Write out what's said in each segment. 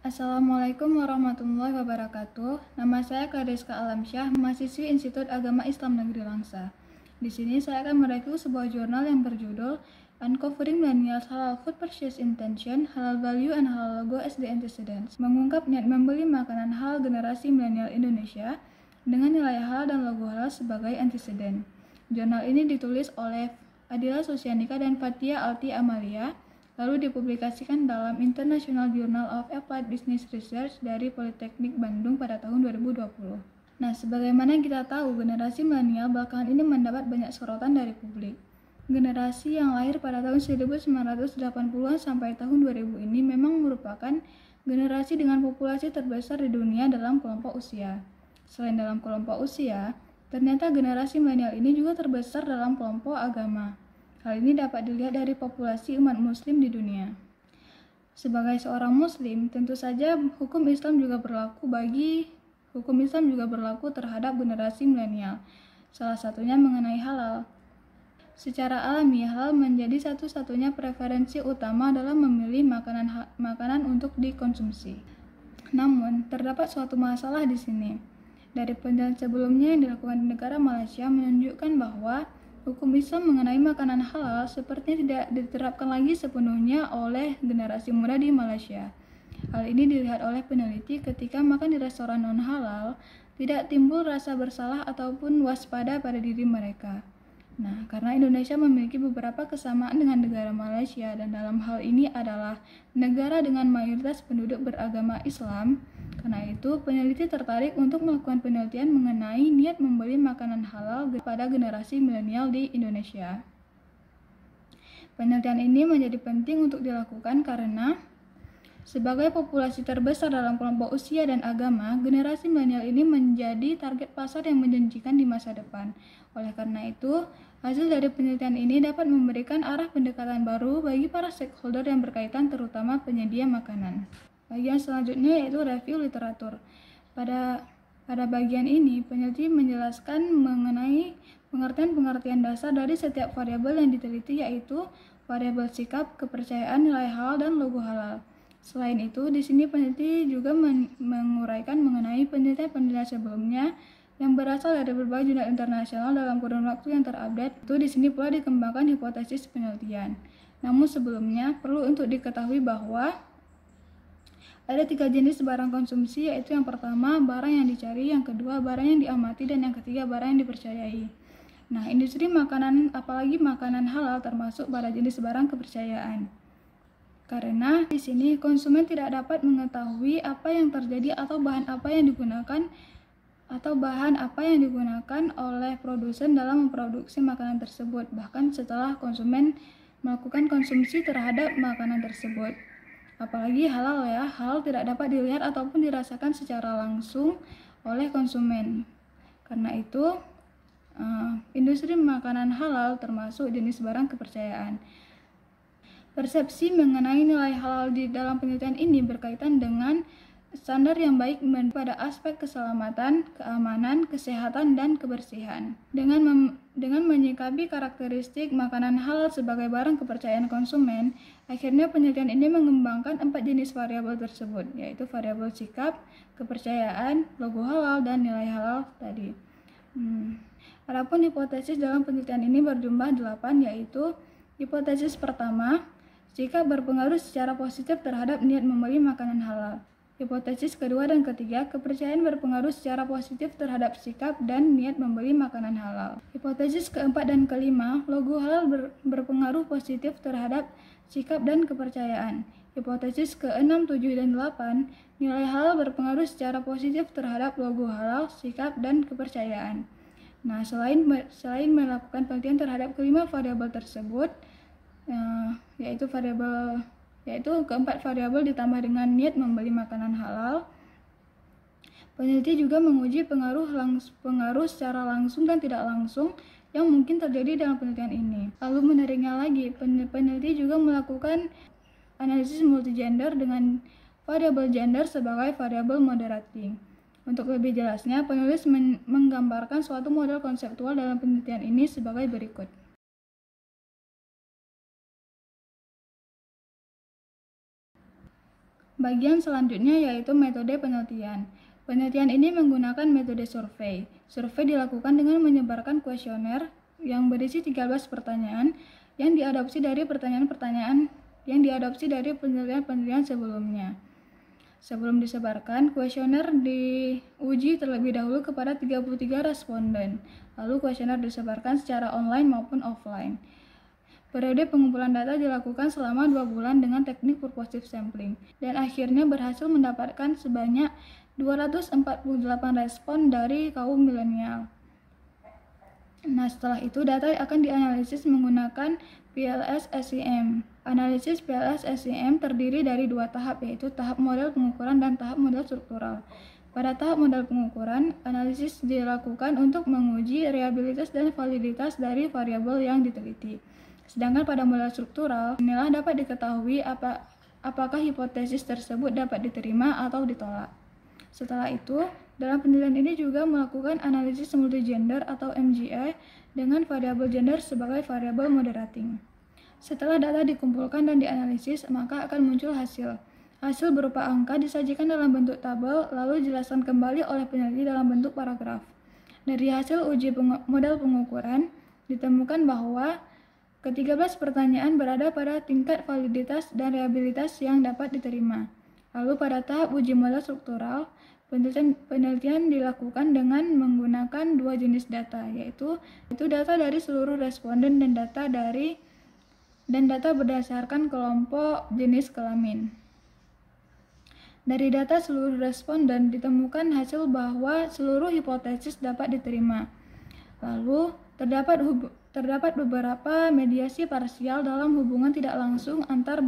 Assalamualaikum warahmatullahi wabarakatuh. Nama saya Kadeska Alamsyah, mahasiswi Institut Agama Islam Negeri Langsa. Di sini saya akan mereview sebuah jurnal yang berjudul Uncovering Millennials Halal Food Purchase Intention, Halal Value and Halal Logo as the Antecedents, mengungkap niat membeli makanan halal generasi milenial Indonesia dengan nilai halal dan logo halal sebagai antecedent. Jurnal ini ditulis oleh Adila Sosianika dan Fathia Alti Amalia, lalu dipublikasikan dalam International Journal of Applied Business Research dari Politeknik Bandung pada tahun 2020. Nah, sebagaimana kita tahu, generasi milenial belakangan ini mendapat banyak sorotan dari publik. Generasi yang lahir pada tahun 1980-an sampai tahun 2000 ini memang merupakan generasi dengan populasi terbesar di dunia dalam kelompok usia. Selain dalam kelompok usia, ternyata generasi milenial ini juga terbesar dalam kelompok agama. Hal ini dapat dilihat dari populasi umat muslim di dunia. Sebagai seorang muslim, tentu saja hukum Islam juga berlaku terhadap generasi milenial. Salah satunya mengenai halal. Secara alami, halal menjadi satu-satunya preferensi utama dalam memilih makanan untuk dikonsumsi. Namun, terdapat suatu masalah di sini. Dari penelitian sebelumnya yang dilakukan di negara Malaysia menunjukkan bahwa hukum Islam mengenai makanan halal sepertinya tidak diterapkan lagi sepenuhnya oleh generasi muda di Malaysia. Hal ini dilihat oleh peneliti ketika makan di restoran non-halal, tidak timbul rasa bersalah ataupun waspada pada diri mereka. Nah, karena Indonesia memiliki beberapa kesamaan dengan negara Malaysia dan dalam hal ini adalah negara dengan mayoritas penduduk beragama Islam, karena itu peneliti tertarik untuk melakukan penelitian mengenai niat membeli makanan halal pada generasi milenial di Indonesia. Penelitian ini menjadi penting untuk dilakukan karena sebagai populasi terbesar dalam kelompok usia dan agama, generasi milenial ini menjadi target pasar yang menjanjikan di masa depan. Oleh karena itu, hasil dari penelitian ini dapat memberikan arah pendekatan baru bagi para stakeholder yang berkaitan, terutama penyedia makanan. Bagian selanjutnya yaitu review literatur. Pada bagian ini, peneliti menjelaskan mengenai pengertian-pengertian dasar dari setiap variabel yang diteliti, yaitu variabel sikap, kepercayaan, nilai halal, dan logo halal. Selain itu, di sini peneliti juga menguraikan mengenai penelitian-penelitian sebelumnya yang berasal dari berbagai jurnal internasional dalam kurun waktu yang terupdate. Itu di sini pula dikembangkan hipotesis penelitian. Namun sebelumnya perlu untuk diketahui bahwa ada 3 jenis barang konsumsi, yaitu yang pertama barang yang dicari, yang kedua barang yang diamati, dan yang ketiga barang yang dipercayai. Nah, industri makanan, apalagi makanan halal, termasuk pada jenis barang kepercayaan. Karena di sini konsumen tidak dapat mengetahui apa yang terjadi atau bahan apa yang digunakan oleh produsen dalam memproduksi makanan tersebut, bahkan setelah konsumen melakukan konsumsi terhadap makanan tersebut. Apalagi halal ya, halal tidak dapat dilihat ataupun dirasakan secara langsung oleh konsumen. Karena itu, industri makanan halal termasuk jenis barang kepercayaan. Persepsi mengenai nilai halal di dalam penelitian ini berkaitan dengan standar yang baik pada aspek keselamatan, keamanan, kesehatan, dan kebersihan. Dengan menyikapi karakteristik makanan halal sebagai barang kepercayaan konsumen, akhirnya penelitian ini mengembangkan 4 jenis variabel tersebut, yaitu variabel sikap, kepercayaan, logo halal, dan nilai halal tadi. Adapun hipotesis dalam penelitian ini berjumlah 8, yaitu hipotesis pertama, sikap berpengaruh secara positif terhadap niat membeli makanan halal. Hipotesis kedua dan ketiga, kepercayaan berpengaruh secara positif terhadap sikap dan niat membeli makanan halal. Hipotesis keempat dan kelima, logo halal berpengaruh positif terhadap sikap dan kepercayaan. Hipotesis ke-6, 7, dan 8, nilai halal berpengaruh secara positif terhadap logo halal, sikap, dan kepercayaan. Nah, selain melakukan penelitian terhadap kelima variabel tersebut, yaitu keempat variabel ditambah dengan niat membeli makanan halal, peneliti juga menguji pengaruh secara langsung dan tidak langsung yang mungkin terjadi dalam penelitian ini. Lalu menariknya lagi, peneliti juga melakukan analisis multigender dengan variabel gender sebagai variabel moderating. Untuk lebih jelasnya, penulis menggambarkan suatu model konseptual dalam penelitian ini sebagai berikut. Bagian selanjutnya yaitu metode penelitian. Penelitian ini menggunakan metode survei. Survei dilakukan dengan menyebarkan kuesioner yang berisi 13 pertanyaan yang diadopsi dari pertanyaan-pertanyaan yang diadopsi dari penelitian-penelitian sebelumnya. Sebelum disebarkan, kuesioner diuji terlebih dahulu kepada 33 responden. Lalu kuesioner disebarkan secara online maupun offline. Periode pengumpulan data dilakukan selama 2 bulan dengan teknik purposive sampling dan akhirnya berhasil mendapatkan sebanyak 248 respon dari kaum milenial. Nah, setelah itu data akan dianalisis menggunakan PLS-SEM. Analisis PLS-SEM terdiri dari 2 tahap, yaitu tahap model pengukuran dan tahap model struktural. Pada tahap model pengukuran, analisis dilakukan untuk menguji reliabilitas dan validitas dari variabel yang diteliti. Sedangkan pada model struktural, inilah dapat diketahui apakah hipotesis tersebut dapat diterima atau ditolak. Setelah itu, dalam penelitian ini juga melakukan analisis multigender atau MGA dengan variabel gender sebagai variabel moderating. Setelah data dikumpulkan dan dianalisis, maka akan muncul hasil. Hasil berupa angka disajikan dalam bentuk tabel, lalu dijelaskan kembali oleh peneliti dalam bentuk paragraf. Dari hasil uji model pengukuran, ditemukan bahwa ke-13 pertanyaan berada pada tingkat validitas dan reliabilitas yang dapat diterima. Lalu pada tahap uji model struktural, penelitian dilakukan dengan menggunakan 2 jenis data, yaitu data dari seluruh responden dan data berdasarkan kelompok jenis kelamin. Dari data seluruh responden ditemukan hasil bahwa seluruh hipotesis dapat diterima. Lalu terdapat beberapa mediasi parsial dalam hubungan tidak langsung antar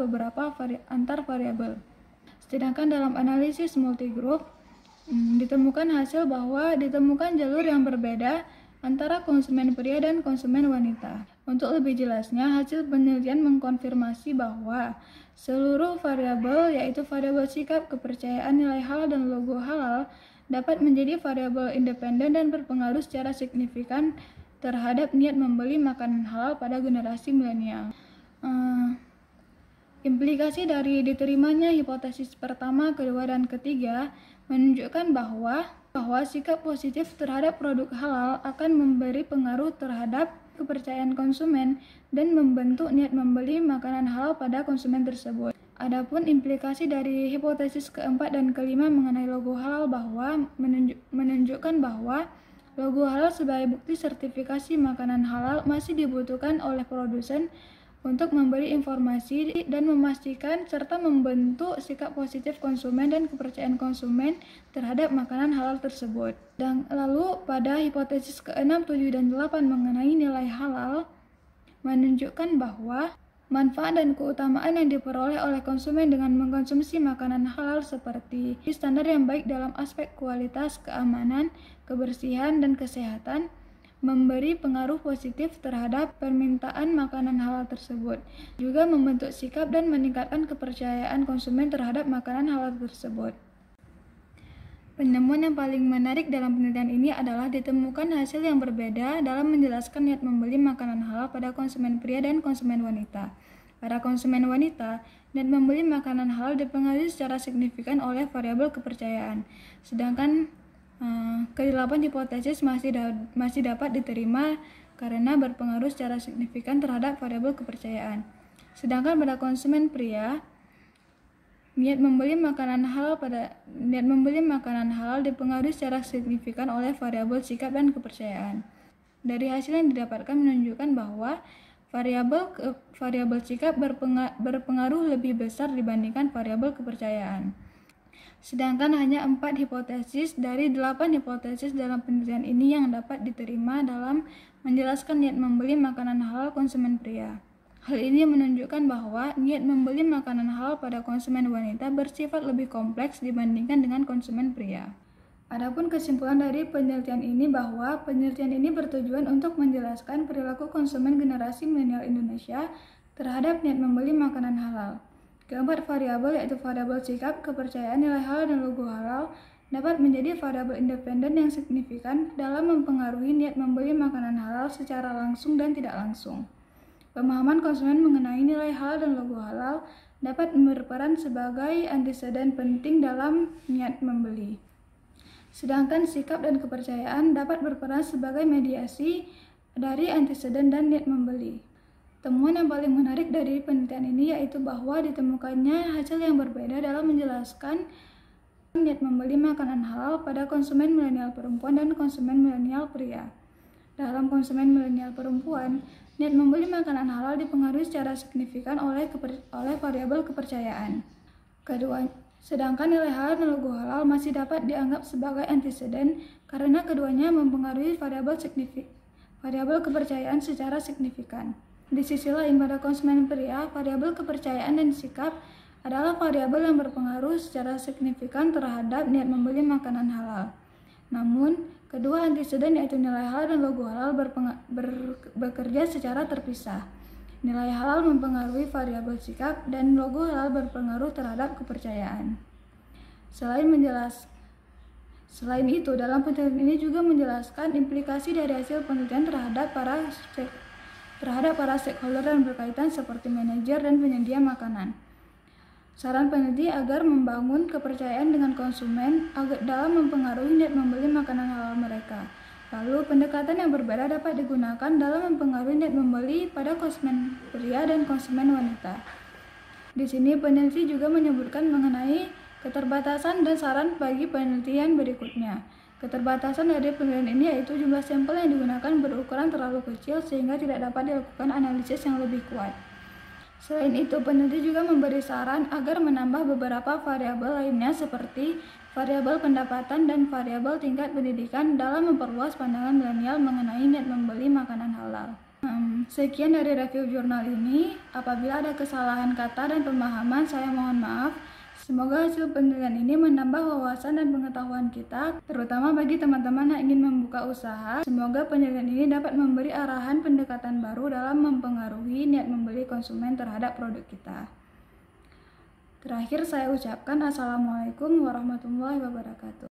variabel. Sedangkan dalam analisis multigroup ditemukan hasil bahwa ditemukan jalur yang berbeda antara konsumen pria dan konsumen wanita. Untuk lebih jelasnya, hasil penelitian mengkonfirmasi bahwa seluruh variabel, yaitu variabel sikap, kepercayaan, nilai halal, dan logo halal, dapat menjadi variabel independen dan berpengaruh secara signifikan terhadap niat membeli makanan halal pada generasi milenial. Implikasi dari diterimanya hipotesis pertama, kedua, dan ketiga menunjukkan bahwa sikap positif terhadap produk halal akan memberi pengaruh terhadap kepercayaan konsumen dan membentuk niat membeli makanan halal pada konsumen tersebut. Adapun implikasi dari hipotesis keempat dan kelima mengenai logo halal bahwa menunjukkan bahwa logo halal sebagai bukti sertifikasi makanan halal masih dibutuhkan oleh produsen untuk memberi informasi dan memastikan serta membentuk sikap positif konsumen dan kepercayaan konsumen terhadap makanan halal tersebut. Dan lalu pada hipotesis ke-6, 7, dan 8 mengenai nilai halal menunjukkan bahwa manfaat dan keutamaan yang diperoleh oleh konsumen dengan mengkonsumsi makanan halal seperti standar yang baik dalam aspek kualitas, keamanan, kebersihan, dan kesehatan memberi pengaruh positif terhadap permintaan makanan halal tersebut, juga membentuk sikap dan meningkatkan kepercayaan konsumen terhadap makanan halal tersebut. Penemuan yang paling menarik dalam penelitian ini adalah ditemukan hasil yang berbeda dalam menjelaskan niat membeli makanan halal pada konsumen pria dan konsumen wanita. Pada konsumen wanita, niat membeli makanan halal dipengaruhi secara signifikan oleh variabel kepercayaan, sedangkan ke-8 hipotesis masih dapat diterima karena berpengaruh secara signifikan terhadap variabel kepercayaan. Sedangkan pada konsumen pria, niat membeli makanan halal dipengaruhi secara signifikan oleh variabel sikap dan kepercayaan. Dari hasil yang didapatkan menunjukkan bahwa variabel sikap berpengaruh lebih besar dibandingkan variabel kepercayaan. Sedangkan hanya 4 hipotesis dari 8 hipotesis dalam penelitian ini yang dapat diterima dalam menjelaskan niat membeli makanan halal konsumen pria. Hal ini menunjukkan bahwa niat membeli makanan halal pada konsumen wanita bersifat lebih kompleks dibandingkan dengan konsumen pria. Adapun kesimpulan dari penelitian ini bahwa penelitian ini bertujuan untuk menjelaskan perilaku konsumen generasi milenial Indonesia terhadap niat membeli makanan halal. Keempat variabel, yaitu variabel sikap, kepercayaan, nilai halal, dan logo halal, dapat menjadi variabel independen yang signifikan dalam mempengaruhi niat membeli makanan halal secara langsung dan tidak langsung. Pemahaman konsumen mengenai nilai halal dan logo halal dapat berperan sebagai anteseden penting dalam niat membeli. Sedangkan sikap dan kepercayaan dapat berperan sebagai mediasi dari anteseden dan niat membeli. Temuan yang paling menarik dari penelitian ini yaitu bahwa ditemukannya hasil yang berbeda dalam menjelaskan niat membeli makanan halal pada konsumen milenial perempuan dan konsumen milenial pria. Dalam konsumen milenial perempuan, niat membeli makanan halal dipengaruhi secara signifikan oleh variabel kepercayaan. Sedangkan nilai halal dan logo halal masih dapat dianggap sebagai anteseden karena keduanya mempengaruhi variabel kepercayaan secara signifikan. Di sisi lain, pada konsumen pria, variabel kepercayaan dan sikap adalah variabel yang berpengaruh secara signifikan terhadap niat membeli makanan halal. Namun, kedua anteseden yaitu nilai halal dan logo halal bekerja secara terpisah. Nilai halal mempengaruhi variabel sikap dan logo halal berpengaruh terhadap kepercayaan. Selain itu, dalam penelitian ini juga menjelaskan implikasi dari hasil penelitian terhadap para stakeholder yang berkaitan seperti manajer dan penyedia makanan. Saran peneliti agar membangun kepercayaan dengan konsumen dalam mempengaruhi niat membeli makanan halal mereka. Lalu, pendekatan yang berbeda dapat digunakan dalam mempengaruhi niat membeli pada konsumen pria dan konsumen wanita. Di sini, peneliti juga menyebutkan mengenai keterbatasan dan saran bagi penelitian berikutnya. Keterbatasan dari penelitian ini yaitu jumlah sampel yang digunakan berukuran terlalu kecil sehingga tidak dapat dilakukan analisis yang lebih kuat. Selain itu, peneliti juga memberi saran agar menambah beberapa variabel lainnya seperti variabel pendapatan dan variabel tingkat pendidikan dalam memperluas pandangan milenial mengenai niat membeli makanan halal. Sekian dari review jurnal ini. Apabila ada kesalahan kata dan pemahaman, saya mohon maaf. Semoga hasil penelitian ini menambah wawasan dan pengetahuan kita, terutama bagi teman-teman yang ingin membuka usaha. Semoga penelitian ini dapat memberi arahan pendekatan baru dalam mempengaruhi niat membeli konsumen terhadap produk kita. Terakhir saya ucapkan Assalamualaikum warahmatullahi wabarakatuh.